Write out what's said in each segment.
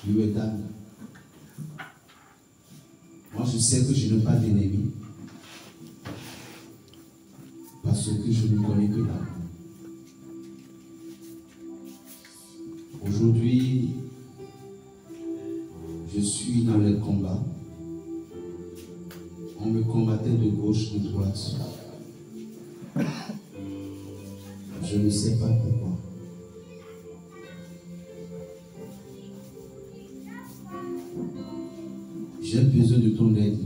Yoédam. Moi, je sais que je n'ai pas d'ennemi. Parce que je ne connais que l'amour. Aujourd'hui, je suis dans les combats. On me combattait de gauche, de droite. Je ne sais pas pourquoi. J'ai besoin de ton aide.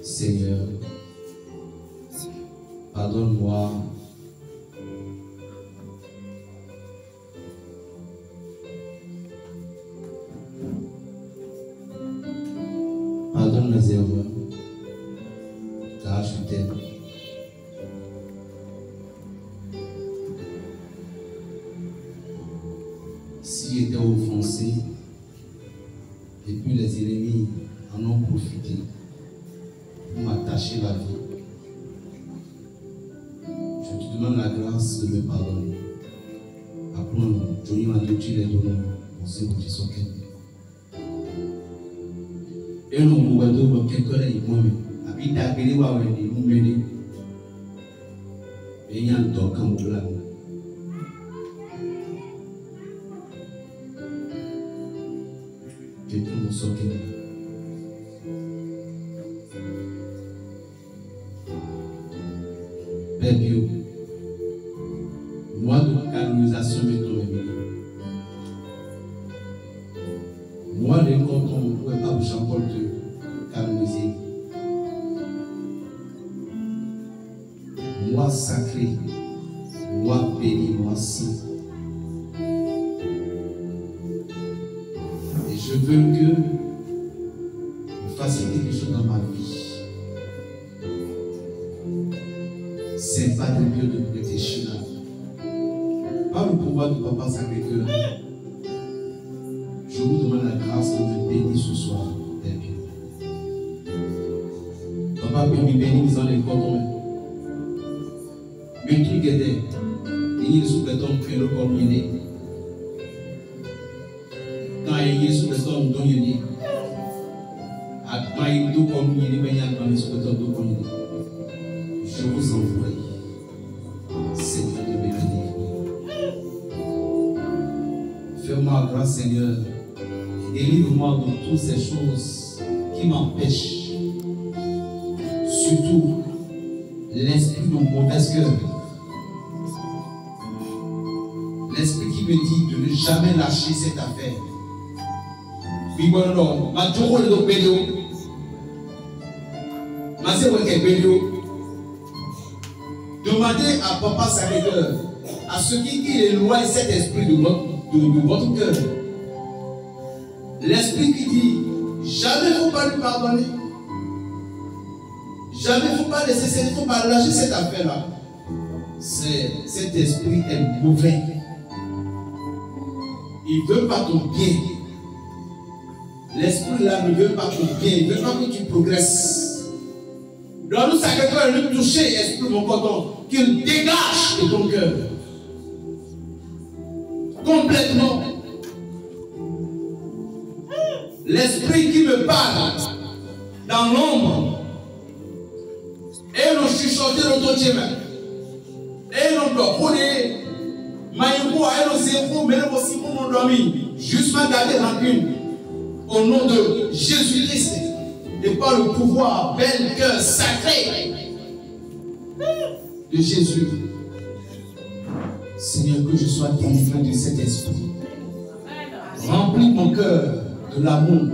Seigneur, pardonne-moi. Pardonne mes erreurs, car je t'aime. Si j'étais offensé, et puis les ennemis en ont profité pour m'attacher la vie, je te demande la grâce de me pardonner. Après, je vais m'adopter les dons pour ce que tu sois. Et nous nous voyons quelqu'un qui est moi-même. Habite à Béli ou à Wéli, nous menons. Et il y a un temps quand vous l'avez. Quelqu'un nous sort. Père Dieu, moi de canonisation de ton ami. Moi, les cantons, on ne pouvait pas Jean-Paul de canoniser. Moi sacré, moi béni, moi saint. Et je veux que vous fassiez quelque chose dans ma vie. C'est pas de Dieu de protéger la vie. Par le pouvoir du Papa Sacré-Cœur, je vous demande la grâce de me bénir ce soir, Père Dieu. Papa peut me bénir, ils ont les cordons. Mais tu guédais, et il sous le temps que le corps miné. Quand il est sous le temps dont il est, à quand il est comme il est, mais il y a un sous le temps dont il est. Je vous envoie, Seigneur, de me bénir. Fais-moi grâce, Seigneur. Délivre-moi de toutes ces choses qui m'empêchent. Surtout l'esprit de mauvaise cœur. L'esprit qui me dit de ne jamais lâcher cette affaire. Oui, bon, non, ma joie est au bénéo. Ma sœur est au bénéo. Demandez à Papa Sacré-Cœur, à ceux qui éloignent cet esprit de votre cœur. L'esprit qui dit, jamais il ne faut pas lui pardonner. Jamais il ne faut pas laisser, il ne faut pas lâcher cette affaire-là. Cet esprit est mauvais. Il ne veut pas ton bien. L'esprit-là ne veut pas ton bien. Il ne veut pas que tu progresses. Donc nous Sacré-Cœur lui toucher, esprit mon coton, qu'il dégage de ton cœur. Complètement. L'esprit qui me parle dans l'ombre et nous chuchoter dans ton chemin et nous doit maïmou et nous zéro mais nous aussi pour nous dormir justement garder rancune au nom de Jésus-Christ et par le pouvoir bel cœur sacré de Jésus. Seigneur, que je sois délivré de cet esprit. Remplis mon cœur de l'amour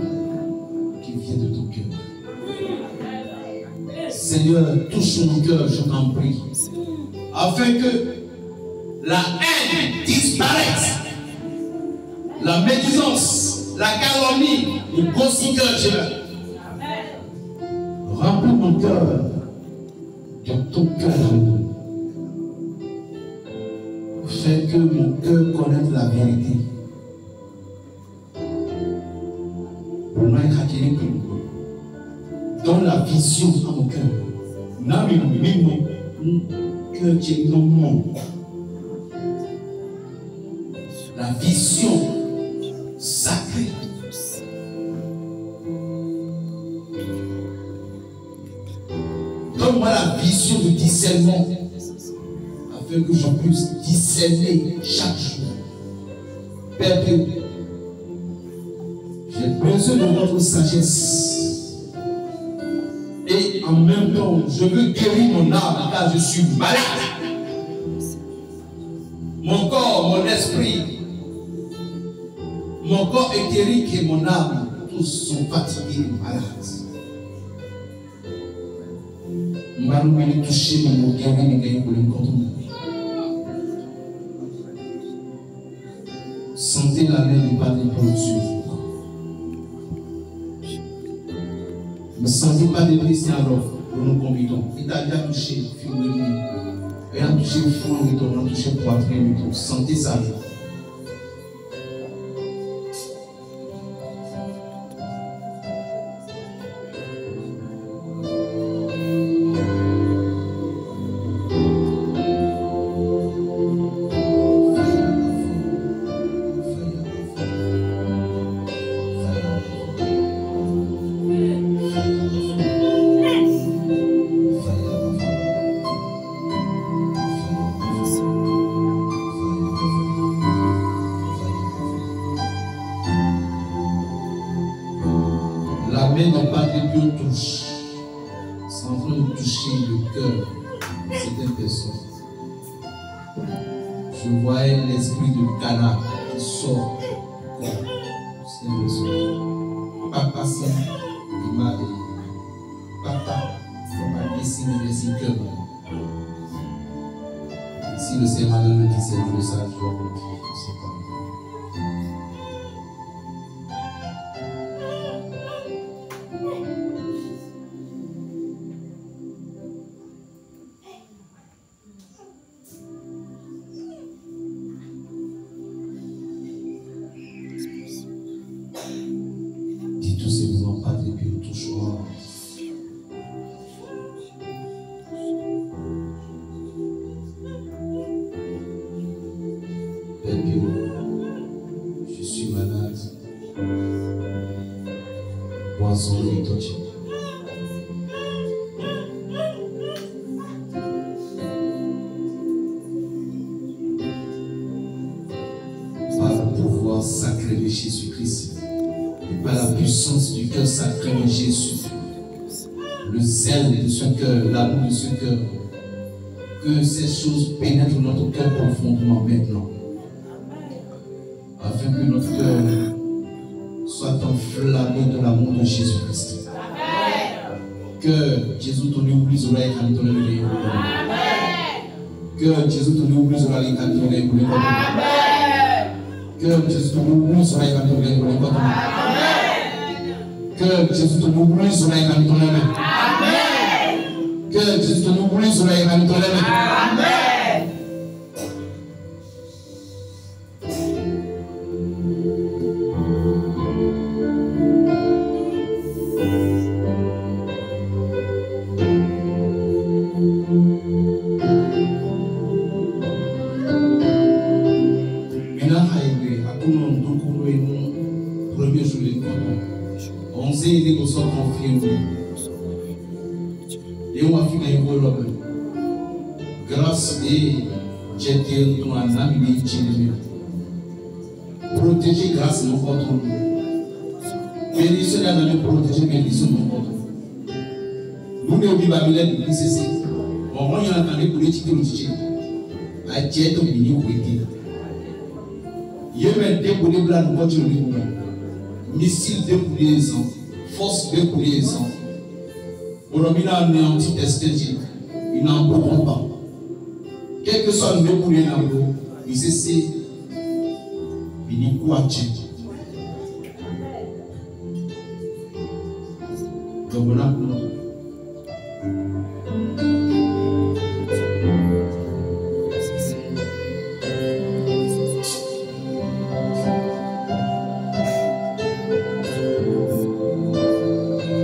qui vient de ton cœur. Seigneur, touche mon cœur, je t'en prie, afin que la haine disparaisse, la médisance, la calomnie, le gossip Dieu. Remplis mon cœur de ton cœur. Fais que mon cœur connaisse la vérité. Donne la vision à mon cœur. la vision sacrée. Donne-moi la vision du discernement afin que je puisse discerner chaque jour. Père Dieu, j'ai besoin de votre sagesse. Et en même temps, je veux guérir mon âme car je suis malade. Mon corps, mon esprit, mon corps éthérique et mon âme, tous sont fatigués et malades. Toucher mon guérir pour le contrôler. Sentez la main du Père sur vous. Ne sentez pas de blessés alors pour nous convidons. Il a déjà touché le fil de nuit. Il a touché le fond de ton, il a touché le poitrine de ton. Sentez sa vie. L'amour de ce cœur, que ces choses pénètrent notre cœur profondément maintenant, afin que notre cœur soit enflammé de l'amour de Jésus-Christ. Que Jésus t'en oublie les oreilles quand il t'en oublie. Que Jésus t'en oublie les oreilles quand il t'en oublie. Que Jésus t'en oublie les oreilles quand il t'en oublie. Que Jésus t'en oublie les oreilles quand il t'en oublie. Que Jésus te nous brise oreilles quand nous Amen. Premier jour de on sait que nous sommes confiés. Grâce et j'étais ton ami protéger grâce nos contre nous. Bénissez la nous protéger, bénissez nos contre nous. Nous ne oublions pas Babylone, nous c'est on va y entendre pour les titres de à Dieu ton béni ou été. Yémen déboulé blanc nous contre nous. Missile déboulé les ans, force déboulé les ans. Aujourd'hui, là, on est anti-esthétique. Ils n'en pourront pas. Quel que soit le déboulé dans l'eau, ils essaient. Ils n'y croient pas. Donc, on a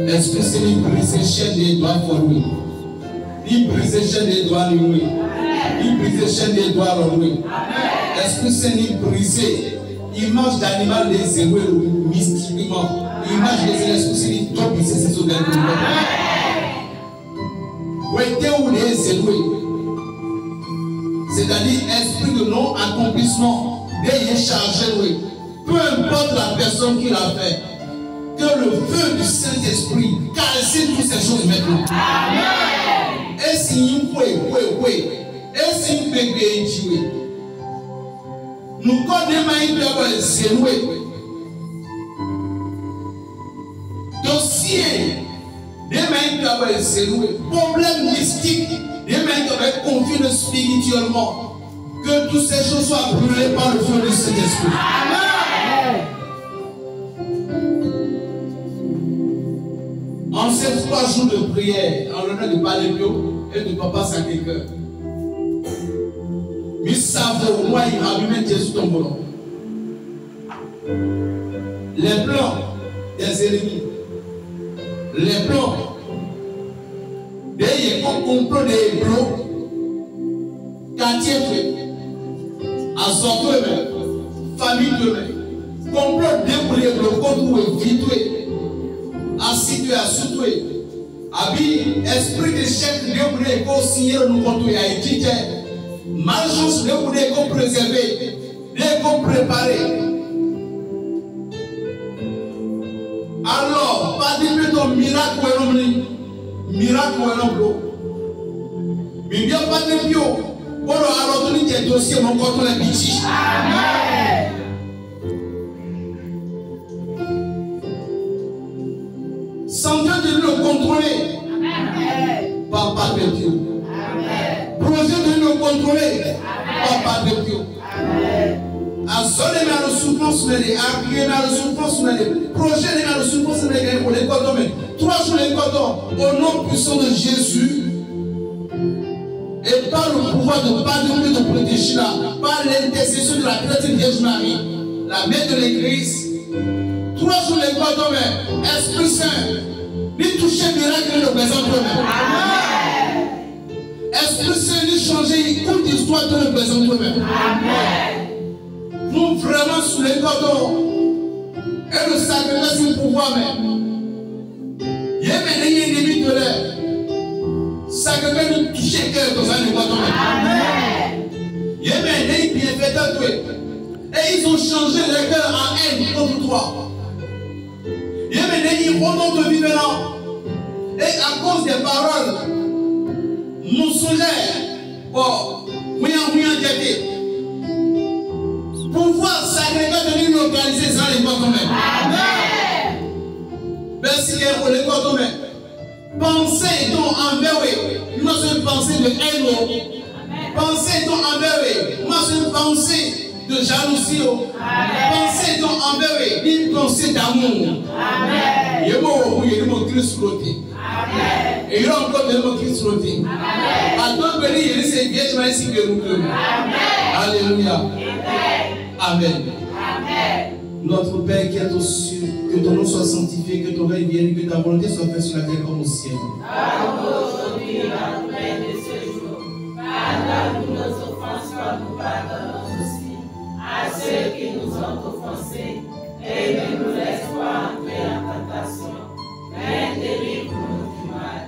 est-ce que c'est une brise chaîne des doigts formés? Une brise chaîne des doigts noués. Une brise brise chaîne des doigts loué. Esprit Saint ni brisé. Image d'animal des héros mystiquement. Image des esprits Saint ni top ici c'est ce dernier. Où était où les héros? C'est-à-dire esprit de non-accomplissement, d'ayez chargé, oui. Peu importe la personne qui l'a fait, que le feu du Saint-Esprit calcine toutes ces choses maintenant. Amen. Et si nous pouvons, et si nous pouvons, nous connaissons les zéroués. Dossier, des mains qui avaient zéroué, problème mystique. Des mains qui avaient confié spirituellement. Que toutes ces choses soient brûlées par le feu du Saint-Esprit. Amen. En ces 3 jours de prière, en l'honneur de Balébio et de Papa Sacré-Cœur, nous savons, moi, il m'a mis Jésus dans mon nom. Les plans des ennemis, les plans des complot des blocs, quartier fait, à sortir eux-mêmes, famille eux-mêmes, complot des blocs, contre vite, à situer, à situer, habit, esprit de chef, de blé, qu'on signe, nous contre Haïti, malchance, de blé, qu'on préserver, de qu'on préparer. Alors, pas de plutôt miracle ou un miracle ou un bloc. Mais bien pas de bio. Pour alors donner des dossiers, mon compte la biche. Amen. Sans Dieu de le contrôler. Amen. Papa de Dieu. Amen. Projet de le contrôler. Amen. Papa de Dieu. Amen. À sonner dans le souffrance, mais à crier dans le souffrance, mais projet dans le souffrance, mais pour les cordons, mais 3 jours les cordons, au nom puissant de Jésus, et par le pouvoir de pardonner de protéger là, par l'intercession de la chrétienne Vierge Marie, la mère de l'église, 3 jours les cordons, mais Esprit Saint, lui toucher miracle le présent toi-même. Amen. Esprit Saint, lui changer toute histoire de le présent toi-même. Amen. Nous vraiment sous les cordons et le sacrement c'est pouvoir même. Il y a des ennemis de l'air. Sacrement nous toucher cœur dans un cordon. Amen. Il y a des bienfaiteurs et ils ont changé leur cœur en haine contre toi. Il y a des remords de vivants et à cause des paroles mensongères, pouvoir s'agréger de nous localiser sans les cordons. Amen. Merci pour les cordons. Pensez donc envers eux. Moi, c'est une pensée de haine. Pensez donc envers eux. Moi, c'est une pensée de jalousie. Pensez donc envers eux. Une pensée d'amour. Amen. Il y a un mot Christ flotté. Amen. Et il y a encore des mots Christ flotté. Amen. À ton pays, il y a des vieilles mains ici que nous. Amen. Alléluia. Amen. Amen. Notre Père qui est aux cieux, que ton nom soit sanctifié, que ton règne vienne, que ta volonté soit faite sur la terre comme au ciel. Donne-nous aujourd'hui notre pain de ce jour. Pardonne-nous nos offenses comme nous pardonnons aussi à ceux qui nous ont offensés. Et ne nous laisse pas entrer en tentation, mais délivre-nous du mal.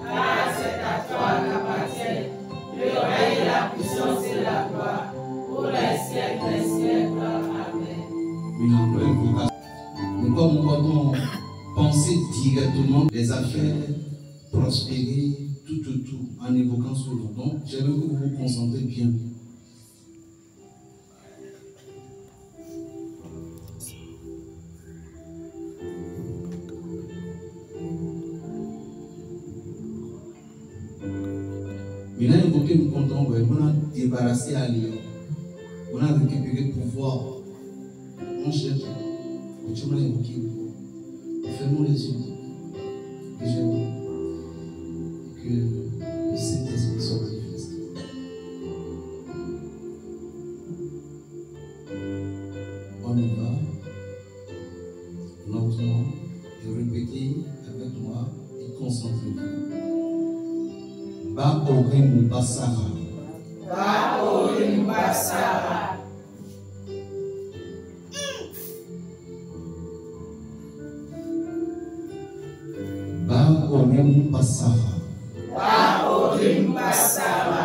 Car c'est à toi qu'appartiennent le règne, la puissance et la gloire pour les siècles des siècles. Amen. Nous pouvons penser directement les affaires, prospérer, tout, en évoquant ce nom. Donc, j'aimerais que vous vous concentrez bien. Maintenant, évoqué, nous comptons, on a débarrassé à Lyon. On a récupéré le pouvoir. On cherche. Tu m'as évoqué. Fermons les yeux. Que le Saint-Esprit soit manifesté. On y va. Lentement. Et répétez avec moi et concentrez-vous. Ba Orim Basara. Ba Ba Orim Basara. Ba Orim Basara.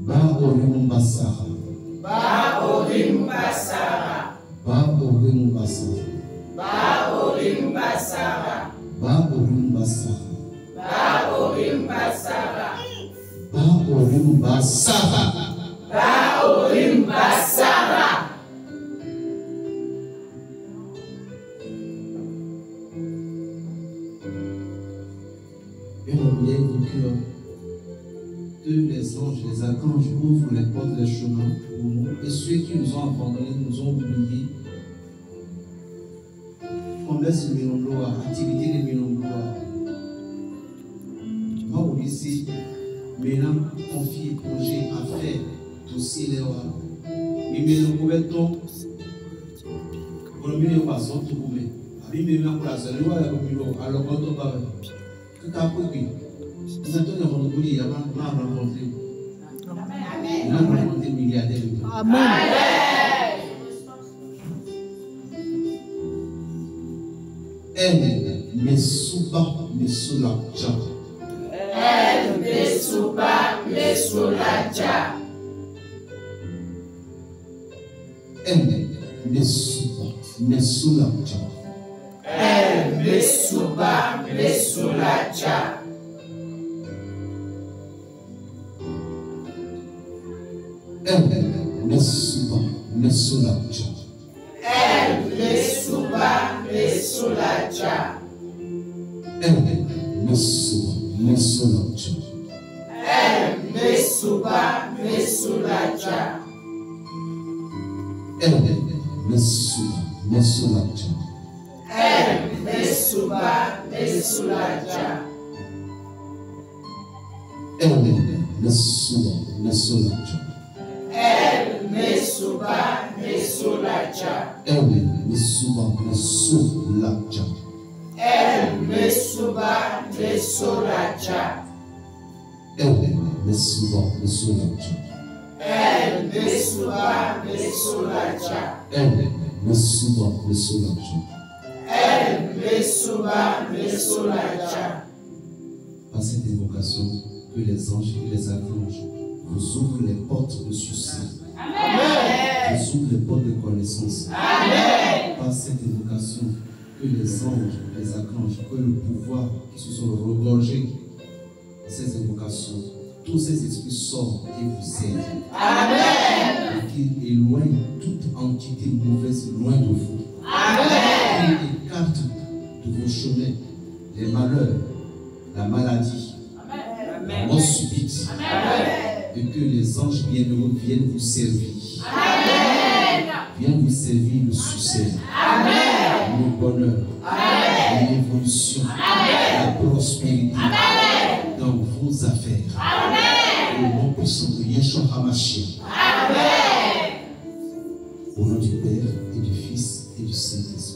Ba Orim Basara. Ba Orim Basara. Ba Orim Basara. Ba Orim Basara. Ba Orim Basara. Ba Orim Basara. Ba Orim Basara. Ba Orim Basara. Et n'oubliez vos cœurs que les anges, les archanges ouvrent les portes des chemins pour nous. Et ceux qui nous ont abandonnés, nous ont oubliés. Promesse de Milondoa, activité de Milondoa. Moi, au lycée, maintenant, confier projet à faire, dossier les rois. Mais nous pouvons pour le milieu passant tout pour moi. Avec mes mains pour la seule loi, alors quand on va. Tout à fait. Nous avons rencontré, il y a rencontré. Nous avons rencontré milliardaires. Amen. Elle me souba, me soulaja. Elle me souba, me soulaja. Elle me souba, me soulaja. Elle me souba, me soulaja. Elle me souba, me soulaja. Elle me souba, me soulaja. Elle me souba, me soulaja. Elle me souba, me soulaja. Elle me souba, me soulaja. Elle me souba, me soulaja. Elle me souba, me soulaja. Elle me souba, me soulaja. Elle me souba, me soulaja. Elle me souba, me soulaja. Elle me souba, me soulaja. Elle me souba, me soulaja. Elle me souba, me soulaja. Elle me souba, me soulaja. Par cette invocation, que les anges et les archanges vous ouvrent les portes de succès. Amen. Vous ouvrent les portes de connaissance. Amen. Par cette invocation, que les anges, les archanges, que le pouvoir qui se sont regorgés ces invocations, tous ces esprits sortent et vous aident. Amen. Et qu'ils éloignent toute entité mauvaise loin de vous. Amen. Qu'ils écartent de vos chemins les malheurs, la maladie, la mort subite. Et que les anges bienheureux viennent vous servir. Amen. Viennent vous servir le succès, Amen. le bonheur, l'évolution, la prospérité dans vos affaires. Au nom puissant de Yeshua HaMashiach. Amen. Au nom du Père et du Fils et du Saint-Esprit.